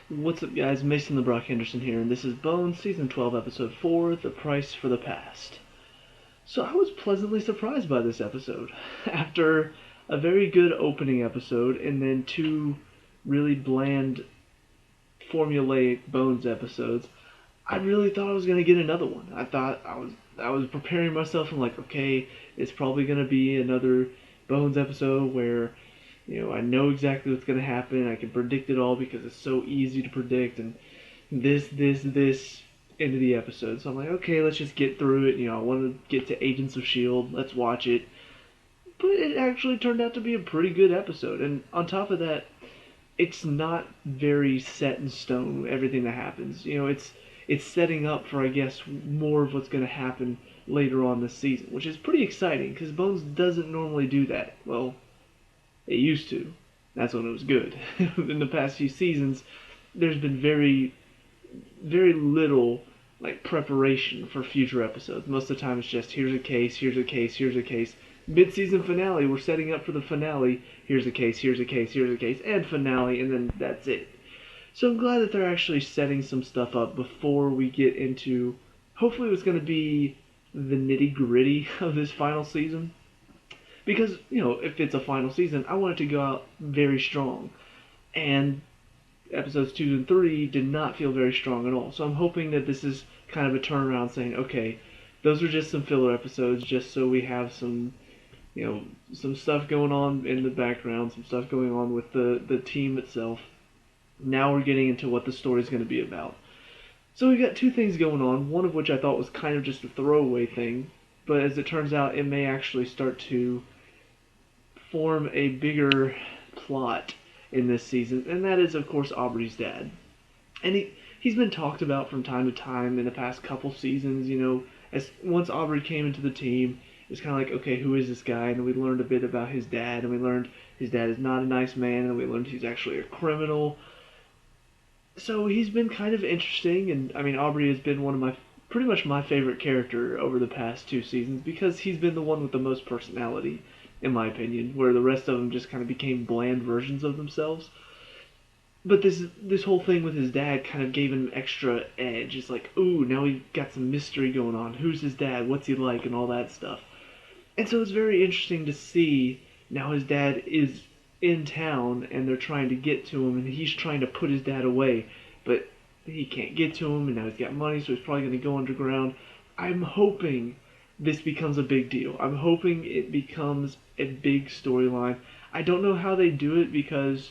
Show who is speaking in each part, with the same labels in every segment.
Speaker 1: What's up, guys? Mason the Brock Henderson here, and this is Bones, Season 12, Episode 4, The Price for the Past. So I was pleasantly surprised by this episode. After a very good opening episode, and then two really bland, formulaic Bones episodes, I really thought I was going to get another one. I was preparing myself. I'm like, okay, it's probably going to be another Bones episode where I know exactly what's going to happen. I can predict it all because it's so easy to predict. And this into the episode. So I'm like, okay, let's just get through it. I want to get to Agents of S.H.I.E.L.D. Let's watch it. But it actually turned out to be a pretty good episode. And on top of that, it's not very set in stone, everything that happens. It's setting up for, I guess, more of what's going to happen later on this season, which is pretty exciting because Bones doesn't normally do that. Well, it used to. That's when it was good. In the past few seasons, there's been very, very little preparation for future episodes. Most of the time, it's just here's a case, here's a case, here's a case. Mid-season finale, we're setting up for the finale. Here's a case, here's a case, here's a case, and finale, and then that's it. So I'm glad that they're actually setting some stuff up before we get into hopefully what's going to be the nitty-gritty of this final season. Because, if it's a final season, I want it to go out very strong. And episodes 2 and 3 did not feel very strong at all. So I'm hoping that this is kind of a turnaround saying, okay, those are just some filler episodes just so we have some stuff going on in the background, some stuff going on with the team itself. Now we're getting into what the story's going to be about. So we've got two things going on, one of which I thought was kind of just a throwaway thing, but as it turns out, it may actually start to form a bigger plot in this season, and that is, of course, Aubrees Dad. And he's been talked about from time to time in the past couple seasons, as once Aubrey came into the team, it's kind of like, okay, who is this guy? And we learned a bit about his dad, and we learned his dad is not a nice man, and we learned he's actually a criminal. So he's been kind of interesting, and I mean, Aubrey has been pretty much my favorite character over the past two seasons because he's been the one with the most personality, in my opinion, where the rest of them just kind of became bland versions of themselves. But this whole thing with his dad kind of gave him extra edge. It's like, ooh, now we've got some mystery going on. Who's his dad? What's he like? And all that stuff. And so it's very interesting to see now his dad is in town and they're trying to get to him and he's trying to put his dad away. But he can't get to him and now he's got money so he's probably going to go underground. I'm hoping this becomes a big deal. I'm hoping it becomes a big storyline. I don't know how they do it because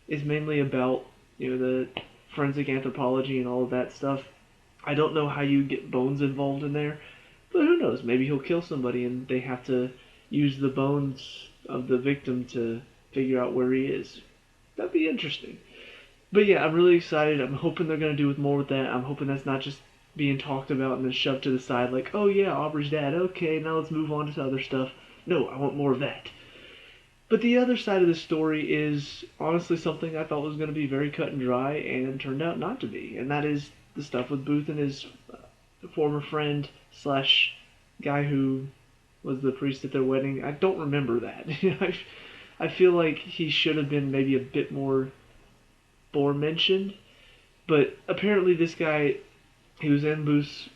Speaker 1: it's mainly about, the forensic anthropology and all of that stuff. I don't know how you get Bones involved in there. But who knows? Maybe he'll kill somebody and they have to use the bones of the victim to figure out where he is. That'd be interesting. But yeah, I'm really excited. I'm hoping they're going to do more with that. I'm hoping that's not just being talked about and then shoved to the side like, oh yeah, Aubrey's dad. Okay, now let's move on to other stuff. No, I want more of that. But the other side of the story is honestly something I thought was going to be very cut and dry and turned out not to be. And that is the stuff with Booth and his former friend slash guy who was the priest at their wedding. I don't remember that. I feel like he should have been maybe a bit more forementioned. But apparently this guy, he was in Booth's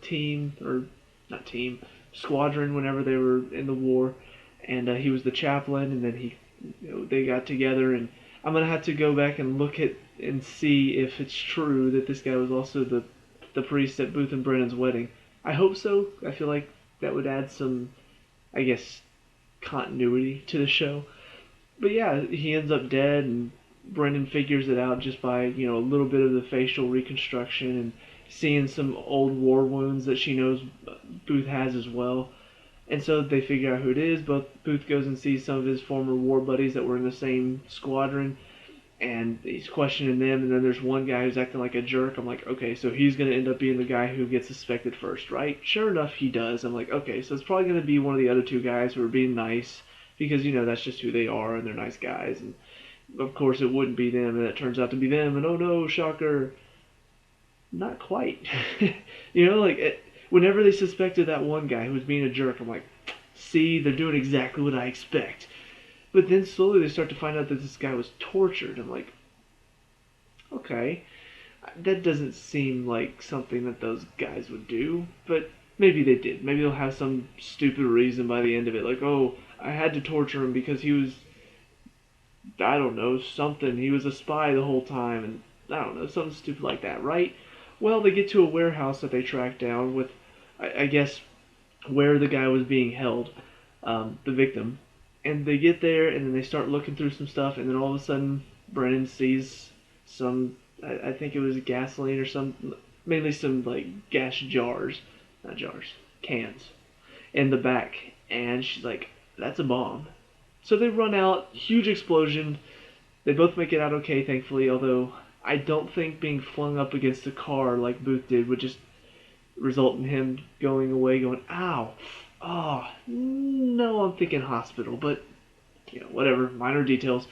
Speaker 1: team, or not team, squadron whenever they were in the war. And he was the chaplain, and then they got together. And I'm going to have to go back and look at and see if it's true that this guy was also the priest at Booth and Brennan's wedding. I hope so. I feel like that would add some, I guess, continuity to the show. But yeah, he ends up dead, and Brennan figures it out just by, a little bit of the facial reconstruction and seeing some old war wounds that she knows Booth has as well. And so they figure out who it is. Booth goes and sees some of his former war buddies that were in the same squadron, and he's questioning them, and then there's one guy who's acting like a jerk. I'm like, okay, so he's going to end up being the guy who gets suspected first, right? Sure enough, he does. I'm like, okay, so it's probably going to be one of the other two guys who are being nice, because, that's just who they are, and they're nice guys, and of course it wouldn't be them, and it turns out to be them, and oh no, shocker, not quite. Whenever they suspected that one guy who was being a jerk, I'm like, see, they're doing exactly what I expect. But then slowly they start to find out that this guy was tortured. I'm like, okay, that doesn't seem like something that those guys would do, but maybe they did. Maybe they'll have some stupid reason by the end of it, like, oh, I had to torture him because he was, I don't know, something. He was a spy the whole time, and I don't know, something stupid like that, right? Well, they get to a warehouse that they track down with, I guess, where the guy was being held, the victim. And they get there, and then they start looking through some stuff, and then all of a sudden, Brennan sees some, I think it was gasoline or some, mainly some, like, gas jars, not jars, cans, in the back. And she's like, that's a bomb. So they run out, huge explosion. They both make it out okay, thankfully, although I don't think being flung up against a car like Booth did would just result in him going away going, ow, oh, no, I'm thinking hospital, but, whatever, minor details.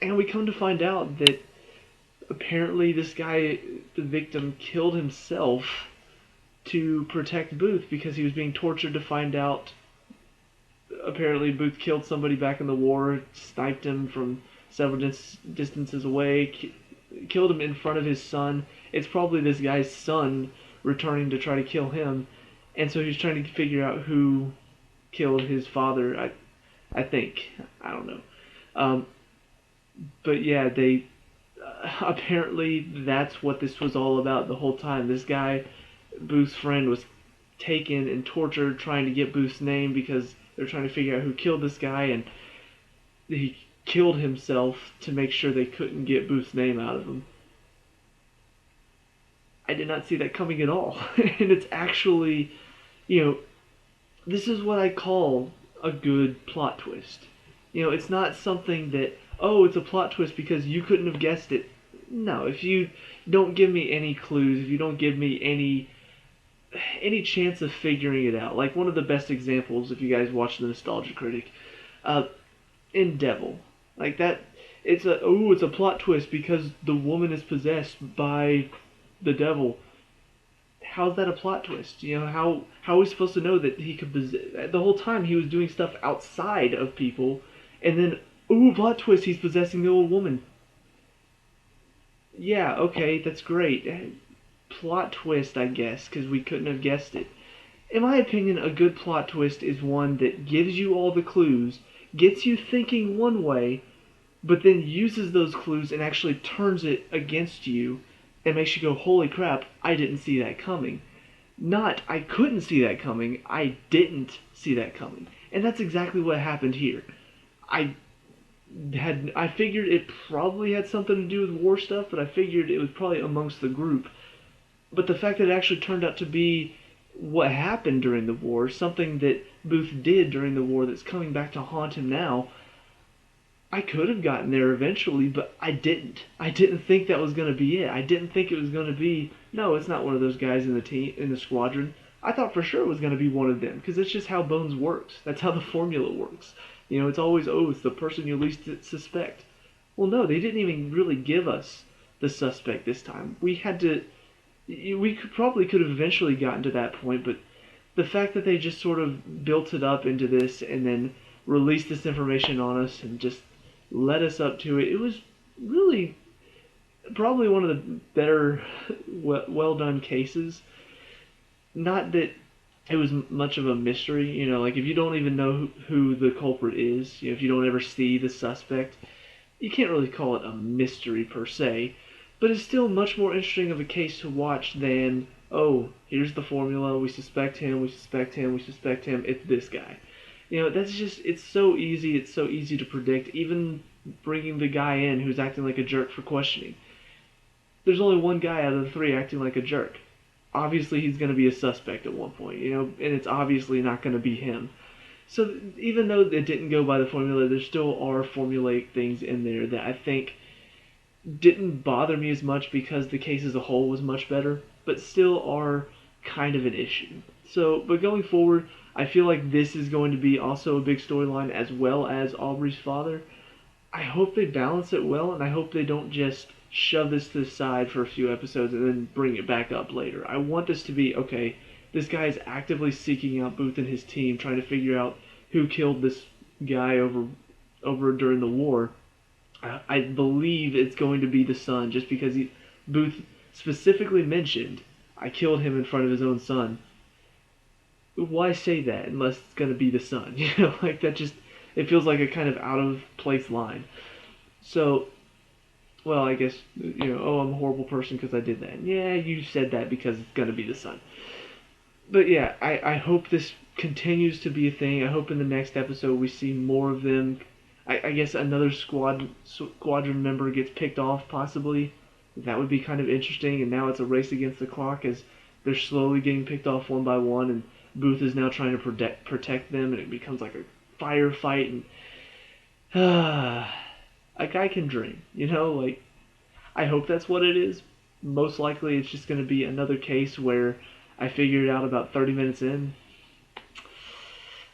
Speaker 1: And we come to find out that apparently this guy, the victim, killed himself to protect Booth because he was being tortured to find out. Apparently, Booth killed somebody back in the war, sniped him from several distances away, killed him in front of his son. It's probably this guy's son returning to try to kill him, and so he's trying to figure out who killed his father. I think, I don't know, but yeah, they apparently that's what this was all about the whole time. This guy, Booth's friend, was taken and tortured trying to get Booth's name because they're trying to figure out who killed this guy, and he killed himself to make sure they couldn't get Booth's name out of him. I did not see that coming at all. And it's actually, this is what I call a good plot twist. It's not something that, oh, it's a plot twist because you couldn't have guessed it. No, if you don't give me any clues, if you don't give me any chance of figuring it out. Like one of the best examples, if you guys watch The Nostalgia Critic, in Devil. Like that, it's a plot twist because the woman is possessed by the devil. How's that a plot twist? How are we supposed to know that he could the whole time he was doing stuff outside of people, and then, plot twist, he's possessing the old woman. Yeah, okay, that's great. Plot twist, I guess, because we couldn't have guessed it. In my opinion, a good plot twist is one that gives you all the clues, gets you thinking one way, but then uses those clues and actually turns it against you and makes you go, holy crap, I didn't see that coming. Not, I couldn't see that coming, I didn't see that coming. And that's exactly what happened here. I figured it probably had something to do with war stuff, but I figured it was probably amongst the group. But the fact that it actually turned out to be what happened during the war, something that Booth did during the war that's coming back to haunt him now, I could have gotten there eventually, but I didn't. I didn't think that was going to be it. I didn't think it was going to be, no, it's not one of those guys in the team, in the squadron. I thought for sure it was going to be one of them, because it's just how Bones works. That's how the formula works. It's always, it's the person you least suspect. Well, no, they didn't even really give us the suspect this time. We probably could have eventually gotten to that point, but the fact that they just sort of built it up into this and then released this information on us and just led us up to it, it was really probably one of the better, well done cases. Not that it was much of a mystery, like if you don't even know who the culprit is, if you don't ever see the suspect, you can't really call it a mystery per se, but it's still much more interesting of a case to watch than, oh, here's the formula, we suspect him, it's this guy. That's just, it's so easy to predict, even bringing the guy in who's acting like a jerk for questioning. There's only one guy out of the three acting like a jerk. Obviously he's going to be a suspect at one point, and it's obviously not going to be him. So even though it didn't go by the formula, there still are formulaic things in there that I think didn't bother me as much because the case as a whole was much better, but still are kind of an issue. So, but going forward, I feel like this is going to be also a big storyline as well as Aubree's father. I hope they balance it well, and I hope they don't just shove this to the side for a few episodes and then bring it back up later. I want this to be, okay, this guy is actively seeking out Booth and his team, trying to figure out who killed this guy over during the war. I believe it's going to be the son, just because Booth specifically mentioned, I killed him in front of his own son. Why say that unless it's going to be the son? Like that just, it feels like a kind of out of place line. So, well, I guess, oh, I'm a horrible person because I did that. Yeah, you said that because it's going to be the son. But yeah, I hope this continues to be a thing. I hope in the next episode we see more of them. I guess another squadron member gets picked off, possibly. That would be kind of interesting. And now it's a race against the clock as they're slowly getting picked off one by one, and Booth is now trying to protect them, and it becomes like a firefight. And a guy can dream, like I hope that's what it is. Most likely, it's just going to be another case where I figured it out about 30 minutes in.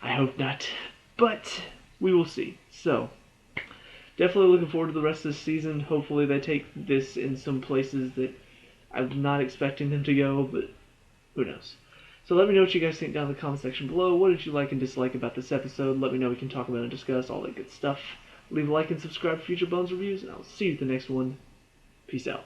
Speaker 1: I hope not, but we will see. So, definitely looking forward to the rest of this season. Hopefully, they take this in some places that I'm not expecting them to go, but who knows. So let me know what you guys think down in the comment section below. What did you like and dislike about this episode? Let me know. We can talk about and discuss all that good stuff. Leave a like and subscribe for future Bones reviews, and I'll see you at the next one. Peace out.